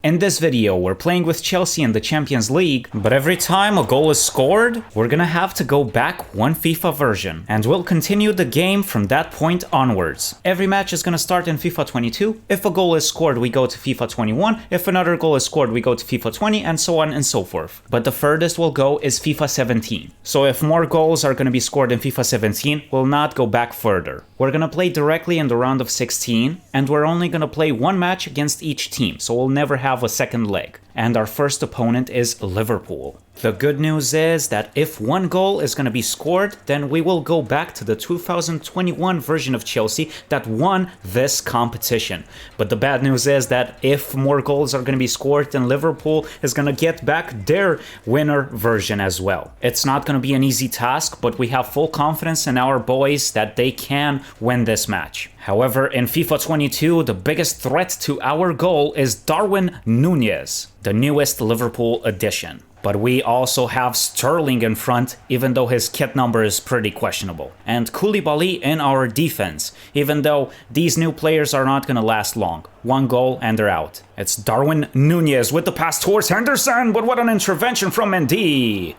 In this video, we're playing with Chelsea in the Champions League, but every time a goal is scored, we're gonna have to go back one FIFA version, and we'll continue the game from that point onwards. Every match is gonna start in FIFA 22. If a goal is scored, we go to FIFA 21. If another goal is scored, we go to FIFA 20, and so on and so forth. But the furthest we'll go is FIFA 17. So if more goals are gonna be scored in FIFA 17, we'll not go back further. We're gonna play directly in the round of 16, and we're only gonna play one match against each team, so we'll never have a second leg. And our first opponent is Liverpool. The good news is that if one goal is going to be scored, then we will go back to the 2021 version of Chelsea that won this competition. But the bad news is that if more goals are going to be scored, then Liverpool is going to get back their winner version as well. It's not going to be an easy task, but we have full confidence in our boys that they can win this match. However, in FIFA 22, the biggest threat to our goal is Darwin Núñez, the newest Liverpool addition. But we also have Sterling in front, even though his kit number is pretty questionable. And Koulibaly in our defense, even though these new players are not going to last long. One goal and they're out. It's Darwin Núñez with the pass towards Henderson, but what an intervention from Mendy!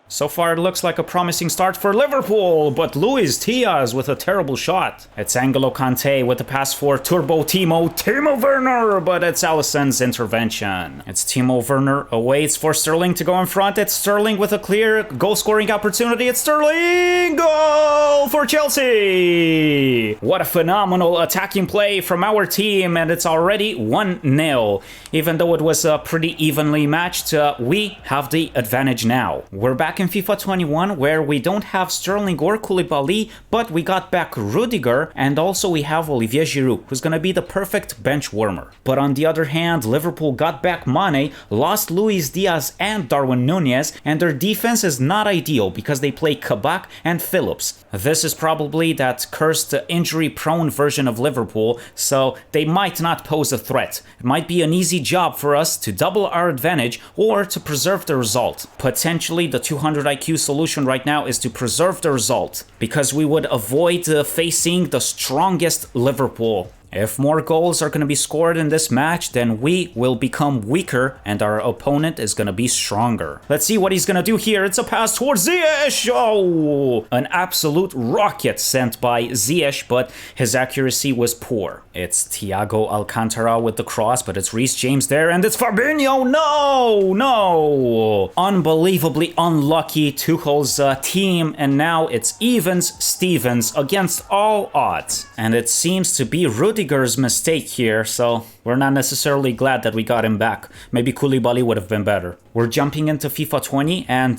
So far it looks like a promising start for Liverpool, but Luis Diaz with a terrible shot. It's N'Golo Kanté with the pass for Timo Werner, but it's Alisson's intervention. It's Timo Werner awaits for Sterling to go in front. It's Sterling with a clear goal-scoring opportunity. It's Sterling! Goal for Chelsea! What a phenomenal attacking play from our team, and it's already 1-0. Even though it was pretty evenly matched, we have the advantage now. We're back in FIFA 21, where we don't have Sterling or Koulibaly, but we got back Rudiger, and also we have Olivier Giroud, who's gonna be the perfect bench warmer. But on the other hand, Liverpool got back Mane, lost Luis Diaz and Darwin Núñez, and their defense is not ideal because they play Kabak and Phillips. This is probably that cursed injury-prone version of Liverpool, so they might not pose a threat. It might be an easy job for us to double our advantage or to preserve the result. Potentially the 200 IQ solution right now is to preserve the result, because we would avoid facing the strongest Liverpool. If more goals are going to be scored in this match, then we will become weaker and our opponent is going to be stronger. Let's see what he's going to do here. It's a pass towards Ziyech. Oh, an absolute rocket sent by Ziyech, but his accuracy was poor. It's Thiago Alcantara with the cross, but it's Reece James there, and it's Fabinho. No! Unbelievably unlucky Tuchel's team, and now it's Evans-Stevens against all odds. And it seems to be Rudiger's mistake here, so we're not necessarily glad that we got him back. Maybe Koulibaly would have been better. We're jumping into FIFA 20, and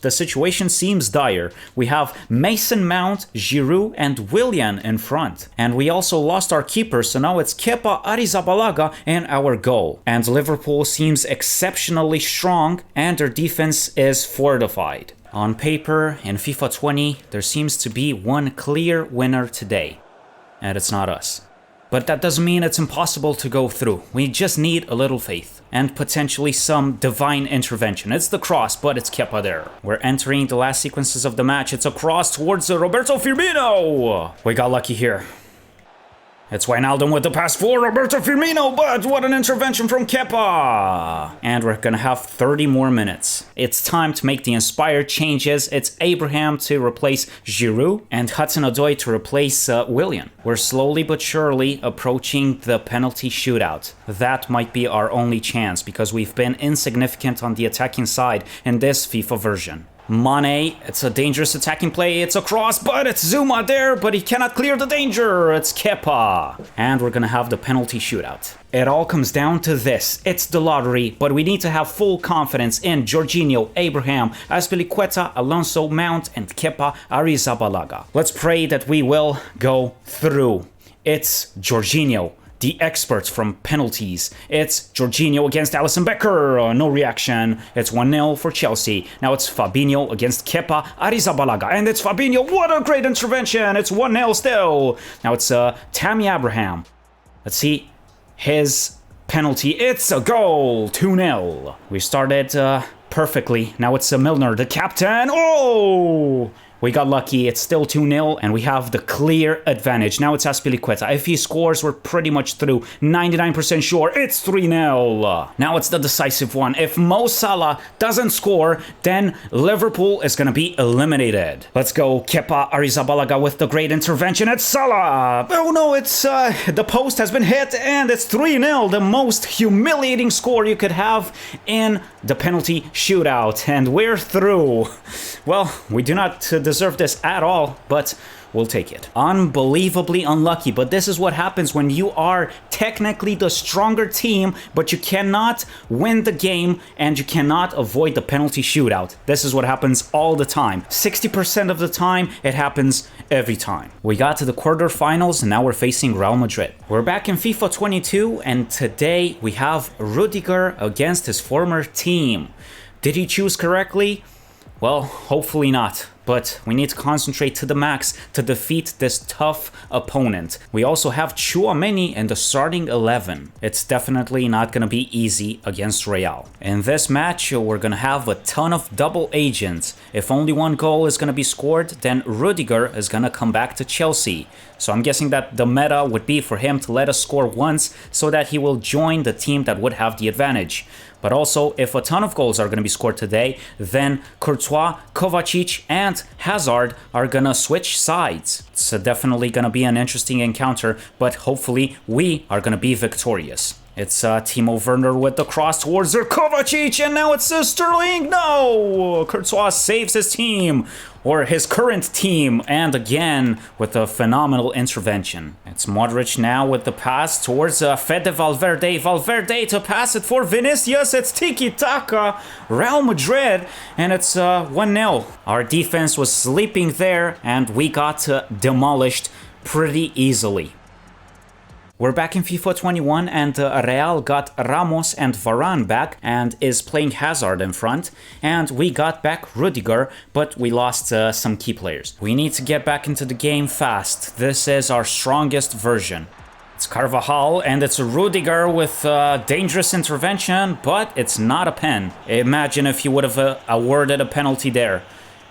the situation seems dire. We have Mason Mount, Giroud, and Willian in front. And we also lost our keeper, so now it's Kepa Arrizabalaga in our goal. And Liverpool seems exceptionally strong, and their defense is fortified. On paper, in FIFA 20, there seems to be one clear winner today. And it's not us. But that doesn't mean it's impossible to go through. We just need a little faith. And potentially some divine intervention. It's the cross, but it's Kepa there. We're entering the last sequences of the match. It's a cross towards Roberto Firmino. We got lucky here. It's Wijnaldum with the pass for Roberto Firmino, but what an intervention from Kepa! And we're gonna have 30 more minutes. It's time to make the inspired changes. It's Abraham to replace Giroud and Hudson-Odoi to replace Willian. We're slowly but surely approaching the penalty shootout. That might be our only chance because we've been insignificant on the attacking side in this FIFA version. Mane, it's a dangerous attacking play, it's a cross, but it's Zuma there, but he cannot clear the danger, it's Kepa. And we're gonna have the penalty shootout. It all comes down to this, it's the lottery, but we need to have full confidence in Jorginho, Abraham, Azpilicueta, Alonso, Mount, and Kepa Arrizabalaga. Let's pray that we will go through. It's Jorginho, the experts from penalties. It's Jorginho against Alisson Becker. No reaction. It's 1-0 for Chelsea. Now it's Fabinho against Kepa Arrizabalaga. And it's Fabinho. What a great intervention. It's 1-0 still. Now it's Tammy Abraham. Let's see his penalty. It's a goal. 2-0. We started perfectly. Now it's Milner, the captain. Oh! We got lucky. It's still 2-0, and we have the clear advantage. Now it's Azpilicueta. If he scores, we're pretty much through. 99% sure. It's 3-0. Now it's the decisive one. If Mo Salah doesn't score, then Liverpool is going to be eliminated. Let's go. Kepa Arrizabalaga with the great intervention. It's Salah. Oh no, it's the post has been hit, and it's 3-0. The most humiliating score you could have in the penalty shootout. And we're through. Well, we do not deserve this at all, but we'll take it. Unbelievably unlucky, but this is what happens when you are technically the stronger team, but you cannot win the game and you cannot avoid the penalty shootout. This is what happens all the time. 60% of the time, it happens every time. We got to the quarterfinals and now we're facing Real Madrid. We're back in FIFA 22 and today we have Rudiger against his former team. Did he choose correctly? Well, hopefully not. But we need to concentrate to the max to defeat this tough opponent. We also have Tchouaméni in the starting 11. It's definitely not going to be easy against Real. In this match, we're going to have a ton of double agents. If only one goal is going to be scored, then Rudiger is going to come back to Chelsea. So I'm guessing that the meta would be for him to let us score once so that he will join the team that would have the advantage. But also, if a ton of goals are going to be scored today, then Courtois, Kovacic, and Hazard are going to switch sides. It's definitely going to be an interesting encounter, but hopefully we are going to be victorious. It's Timo Werner with the cross towards Kovacic, and now it's Sterling. No! Courtois saves his team, or his current team, and again with a phenomenal intervention. It's Modric now with the pass towards Fede Valverde. Valverde to pass it for Vinicius. It's tiki-taka, Real Madrid, and it's 1-0. Our defense was sleeping there, and we got demolished pretty easily. We're back in FIFA 21 and Real got Ramos and Varane back and is playing Hazard in front. And we got back Rudiger, but we lost some key players. We need to get back into the game fast. This is our strongest version. It's Carvajal and it's Rudiger with dangerous intervention, but it's not a pen. Imagine if you would have awarded a penalty there.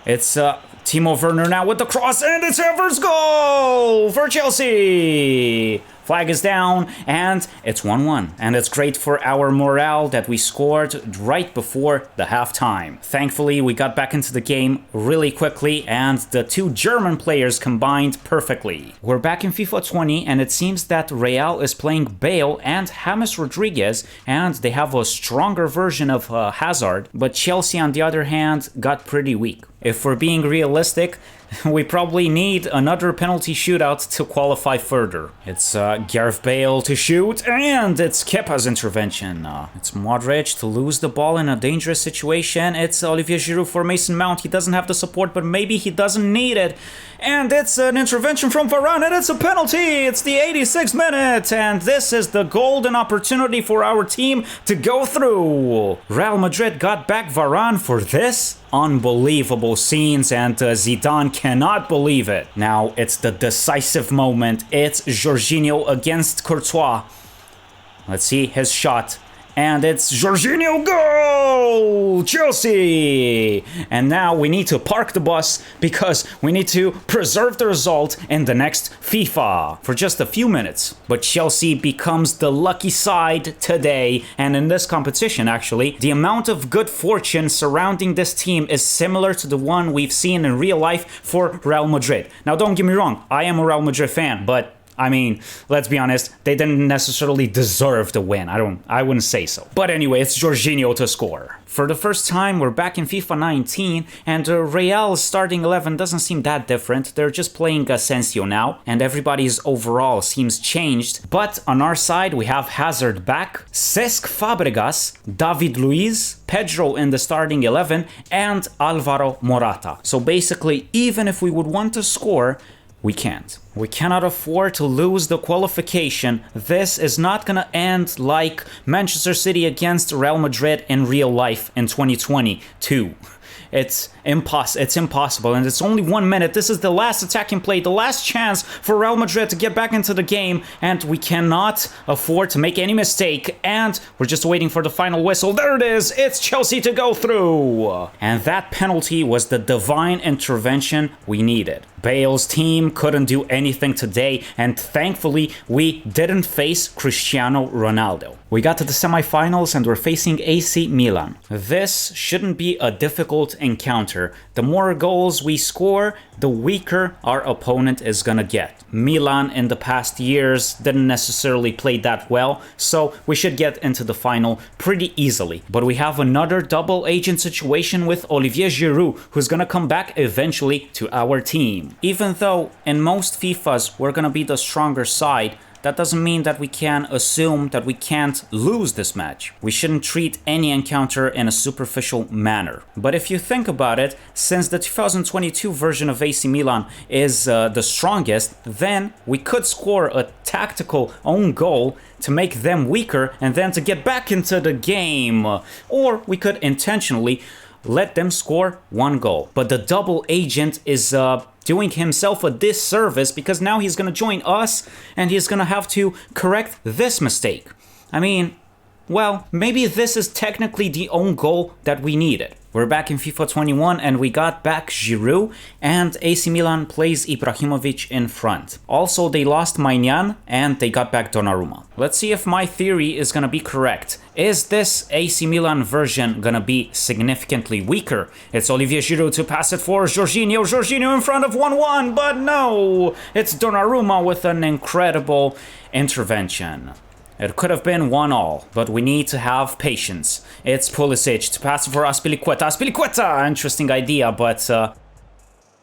It's Timo Werner now with the cross, and it's Evers' goal for Chelsea! Flag is down, and it's 1-1. And it's great for our morale that we scored right before the halftime. Thankfully, we got back into the game really quickly, and the two German players combined perfectly. We're back in FIFA 20, and it seems that Real is playing Bale and James Rodriguez, and they have a stronger version of Hazard, but Chelsea, on the other hand, got pretty weak. If we're being realistic, we probably need another penalty shootout to qualify further. It's Gareth Bale to shoot, and it's Kepa's intervention. It's Modric to lose the ball in a dangerous situation. It's Olivier Giroud for Mason Mount. He doesn't have the support, but maybe he doesn't need it. And it's an intervention from Varane, and it's a penalty! It's the 86th minute, and this is the golden opportunity for our team to go through. Real Madrid got back Varane for this? Unbelievable scenes, and Zidane cannot believe it. Now it's the decisive moment. It's Jorginho against Courtois. Let's see his shot. And it's Jorginho, goal! Chelsea! And now we need to park the bus because we need to preserve the result in the next FIFA for just a few minutes. But Chelsea becomes the lucky side today, and in this competition actually, the amount of good fortune surrounding this team is similar to the one we've seen in real life for Real Madrid. Now don't get me wrong, I am a Real Madrid fan, but I mean, let's be honest, they didn't necessarily deserve the win. I wouldn't say so. But anyway, it's Jorginho to score. For the first time, we're back in FIFA 19, and Real's starting 11 doesn't seem that different. They're just playing Asensio now, and everybody's overall seems changed. But on our side, we have Hazard back, Cesc Fabregas, David Luiz, Pedro in the starting 11, and Alvaro Morata. So basically, even if we would want to score, we can't. We cannot afford to lose the qualification. This is not gonna end like Manchester City against Real Madrid in real life in 2022. It's impossible, and it's only 1 minute. This is the last attacking play, the last chance for Real Madrid to get back into the game, and we cannot afford to make any mistake, and we're just waiting for the final whistle. There it is! It's Chelsea to go through! And that penalty was the divine intervention we needed. Bale's team couldn't do anything today, and thankfully we didn't face Cristiano Ronaldo. We got to the semifinals and we're facing AC Milan. This shouldn't be a difficult encounter. The more goals we score, the weaker our opponent is gonna get. Milan in the past years didn't necessarily play that well, so we should get into the final pretty easily. But we have another double agent situation with Olivier Giroud, who's gonna come back eventually to our team. Even though in most FIFAs we're gonna be the stronger side, that doesn't mean that we can assume that we can't lose this match. We shouldn't treat any encounter in a superficial manner. But if you think about it, since the 2022 version of AC Milan is the strongest, then we could score a tactical own goal to make them weaker and then to get back into the game. Or we could intentionally let them score 1 goal. But the double agent is doing himself a disservice, because now he's gonna join us and he's gonna have to correct this mistake. I mean, well, maybe this is technically the own goal that we needed. We're back in FIFA 21 and we got back Giroud, and AC Milan plays Ibrahimovic in front. Also, they lost Maignan and they got back Donnarumma. Let's see if my theory is gonna be correct. Is this AC Milan version gonna be significantly weaker? It's Olivier Giroud to pass it for Jorginho. Jorginho in front of 1-1, but no! It's Donnarumma with an incredible intervention. It could have been 1-1, but we need to have patience. It's Pulisic to pass for Azpilicueta. Azpilicueta! Interesting idea, but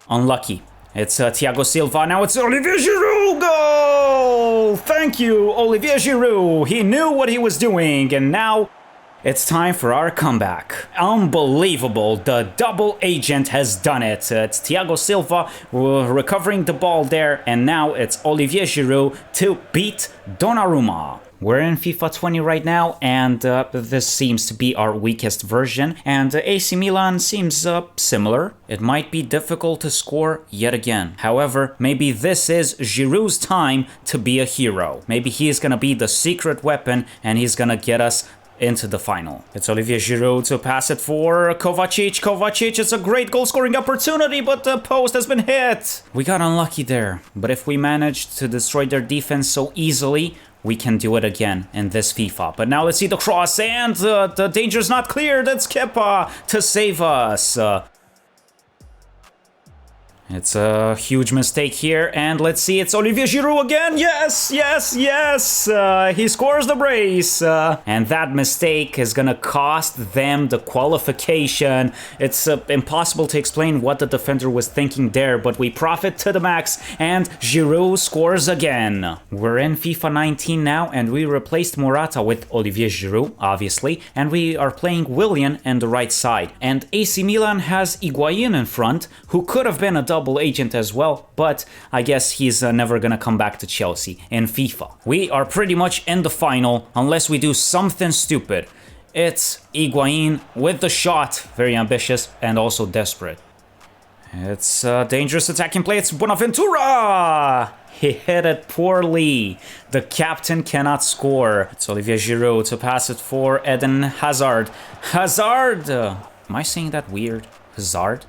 unlucky. It's Thiago Silva. Now it's Olivier Giroud! Goal! Thank you, Olivier Giroud. He knew what he was doing, and now it's time for our comeback. Unbelievable. The double agent has done it. It's Thiago Silva recovering the ball there, and now it's Olivier Giroud to beat Donnarumma. We're in FIFA 20 right now, and this seems to be our weakest version, and AC Milan seems similar. It might be difficult to score yet again. However, maybe this is Giroud's time to be a hero. Maybe he's gonna be the secret weapon, and he's gonna get us into the final. It's Olivier Giroud to pass it for Kovacic. Kovacic, it's a great goal-scoring opportunity, but the post has been hit. We got unlucky there, but if we managed to destroy their defense so easily, we can do it again in this FIFA. But now let's see the cross, and the danger's not cleared. It's Kepa to save us. It's a huge mistake here, and let's see, it's Olivier Giroud again. Yes, yes, yes! He scores the brace, and that mistake is gonna cost them the qualification. It's impossible to explain what the defender was thinking there, but we profit to the max, and Giroud scores again. We're in FIFA 19 now, and we replaced Morata with Olivier Giroud, obviously, and we are playing Willian on the right side. And AC Milan has Higuain in front, who could have been a double agent as well, but I guess he's never gonna come back to Chelsea in FIFA. We are pretty much in the final, unless we do something stupid. It's Higuain with the shot, very ambitious and also desperate. It's a dangerous attacking play, it's Bonaventura! He hit it poorly. The captain cannot score. It's Olivier Giroud to pass it for Eden Hazard. Hazard! Am I saying that weird? Hazard?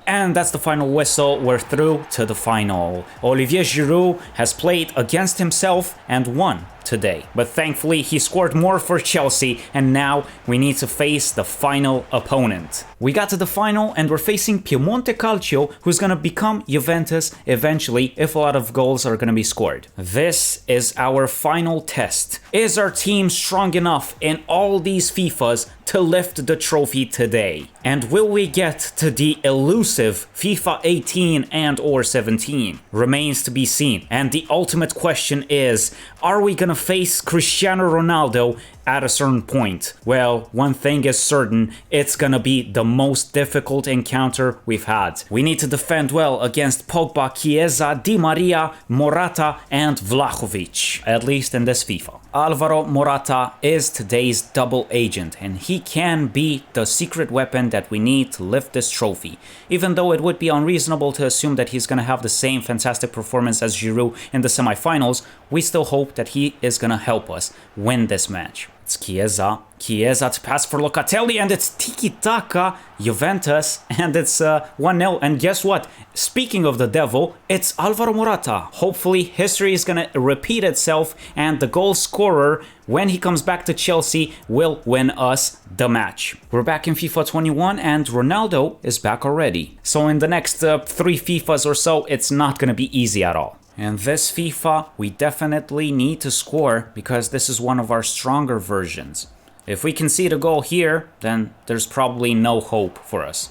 And that's the final whistle. We're through to the final. Olivier Giroud has played against himself and won today, but thankfully he scored more for Chelsea, and now we need to face the final opponent. We got to the final and we're facing Piemonte Calcio, who's gonna become Juventus eventually if a lot of goals are gonna be scored. This is our final test. Is our team strong enough in all these FIFAs to lift the trophy today? And will we get to the elusive FIFA 18 and or 17? Remains to be seen. And the ultimate question is, are we gonna face Cristiano Ronaldo at a certain point. Well, one thing is certain, it's gonna be the most difficult encounter we've had. We need to defend well against Pogba, Chiesa, Di Maria, Morata, and Vlahovic, at least in this FIFA. Alvaro Morata is today's double agent, and he can be the secret weapon that we need to lift this trophy. Even though it would be unreasonable to assume that he's gonna have the same fantastic performance as Giroud in the semifinals, we still hope that he is gonna help us win this match. It's Chiesa. Chiesa to pass for Locatelli, and it's tiki-taka Juventus, and it's 1-0. And guess what? Speaking of the devil, it's Alvaro Morata. Hopefully history is gonna repeat itself, and the goal scorer, when he comes back to Chelsea, will win us the match. We're back in FIFA 21, and Ronaldo is back already. So in the next 3 FIFAs or so, it's not gonna be easy at all. And this FIFA, we definitely need to score because this is one of our stronger versions. If we concede a goal here, then there's probably no hope for us.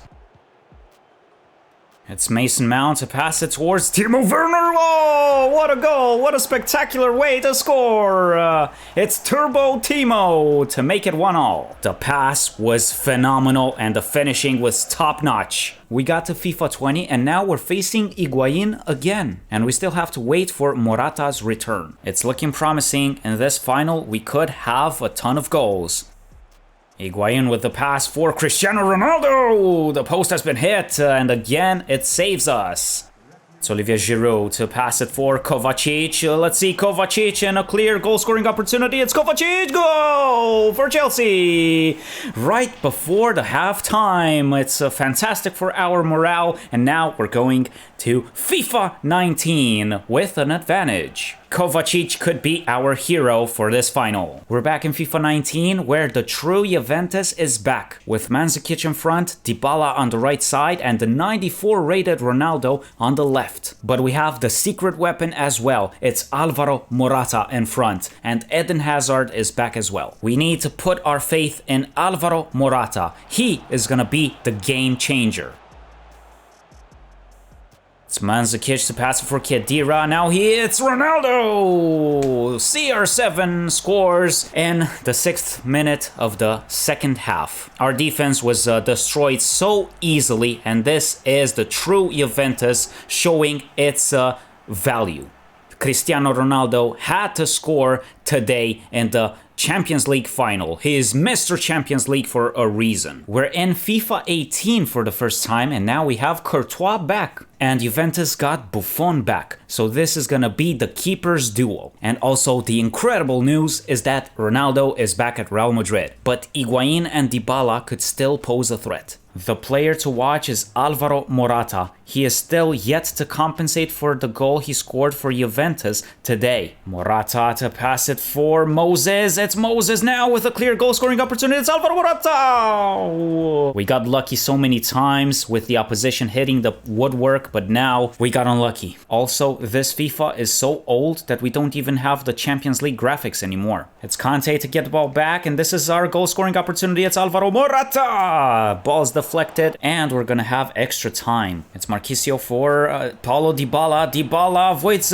It's Mason Mount to pass it towards Timo Werner. Oh, what a goal! What a spectacular way to score! It's Turbo Timo to make it 1-1. The pass was phenomenal and the finishing was top-notch. We got to FIFA 20 and now we're facing Higuain again. And we still have to wait for Morata's return. It's looking promising. In this final, we could have a ton of goals. Higuain with the pass for Cristiano Ronaldo! The post has been hit, and again, it saves us. It's Olivier Giroud to pass it for Kovacic. Let's see Kovacic and a clear goal-scoring opportunity. It's Kovacic! Goal for Chelsea! Right before the halftime. It's fantastic for our morale. And now we're going to FIFA 19 with an advantage. Kovacic could be our hero for this final. We're back in FIFA 19 where the true Juventus is back with Mandzukic in front, Dybala on the right side and the 94 rated Ronaldo on the left. But we have the secret weapon as well. It's Alvaro Morata in front and Eden Hazard is back as well. We need to put our faith in Alvaro Morata. He is gonna be the game changer. It's Mandzukic to pass it for Khedira. Now it's Ronaldo! CR7 scores in the 6th minute of the second half. Our defense was destroyed so easily, and this is the true Juventus showing its value. Cristiano Ronaldo had to score today in the Champions League final. He is Mr. Champions League for a reason. We're in FIFA 18 for the first time and now we have Courtois back. And Juventus got Buffon back. So this is gonna be the keeper's duel. And also the incredible news is that Ronaldo is back at Real Madrid. But Higuain and Dybala could still pose a threat. The player to watch is Alvaro Morata. He is still yet to compensate for the goal he scored for Juventus today. Morata to pass it for Moses. It's Moses now with a clear goal-scoring opportunity. It's Alvaro Morata! We got lucky so many times with the opposition hitting the woodwork, but now we got unlucky. Also, this FIFA is so old that we don't even have the Champions League graphics anymore. It's Kante to get the ball back, and this is our goal-scoring opportunity. It's Alvaro Morata! Ball's deflected, and we're gonna have extra time. It's Marquisio for Paulo Dybala. Dybala avoids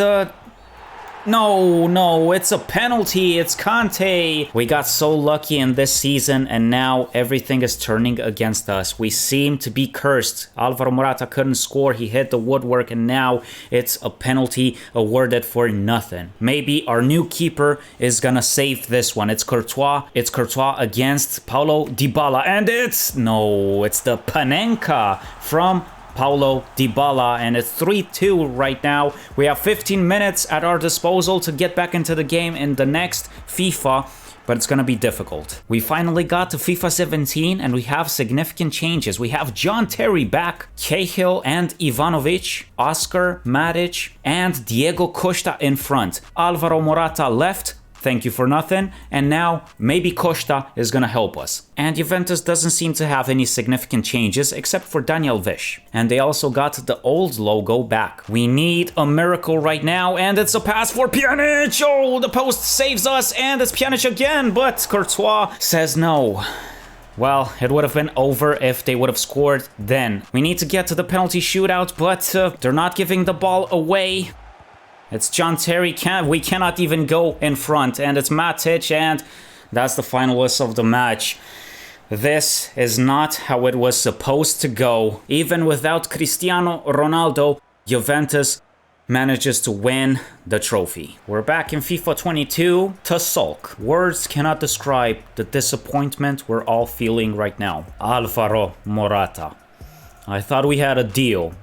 No, it's a penalty. It's Kante. We got so lucky in this season, and now everything is turning against us. We seem to be cursed. Alvaro Morata couldn't score. He hit the woodwork, and now it's a penalty awarded for nothing. Maybe our new keeper is gonna save this one. It's Courtois. It's Courtois against Paulo Dybala, and it's the Panenka from Paulo Dybala, and it's 3-2 right now. We have 15 minutes at our disposal to get back into the game in the next FIFA, but it's gonna be difficult. We finally got to FIFA 17 and we have significant changes. We have John Terry back, Cahill and Ivanovic, Oscar, Matic, and Diego Costa in front. Alvaro Morata left. Thank you for nothing, and now maybe Costa is gonna help us. And Juventus doesn't seem to have any significant changes except for Daniel Vish. And they also got the old logo back. We need a miracle right now, and it's a pass for Pjanic! Oh, the post saves us, and it's Pjanic again, but Courtois says no. Well, it would have been over if they would have scored then. We need to get to the penalty shootout, but they're not giving the ball away. It's John Terry. We cannot even go in front, and it's Matic, and That's the finalists of the match. This is not how it was supposed to go. Even without Cristiano Ronaldo, Juventus manages to win the trophy. We're back in FIFA 22 to sulk. Words cannot describe the disappointment we're all feeling right now. Alvaro Morata. I thought we had a deal,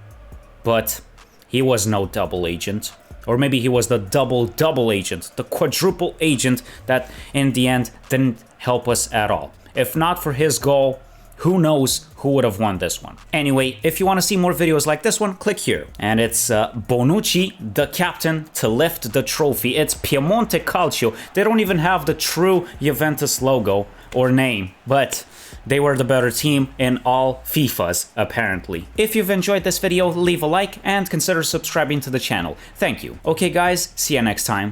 but he was no double agent. Or maybe he was the double agent, the quadruple agent that in the end didn't help us at all. If not for his goal, who knows who would have won this one. Anyway, if you want to see more videos like this one, click here. And it's Bonucci, the captain, to lift the trophy. It's Piemonte Calcio. They don't even have the true Juventus logo or name, but they were the better team in all FIFAs, apparently. If you've enjoyed this video, leave a like and consider subscribing to the channel. Thank you. Okay guys, see you next time.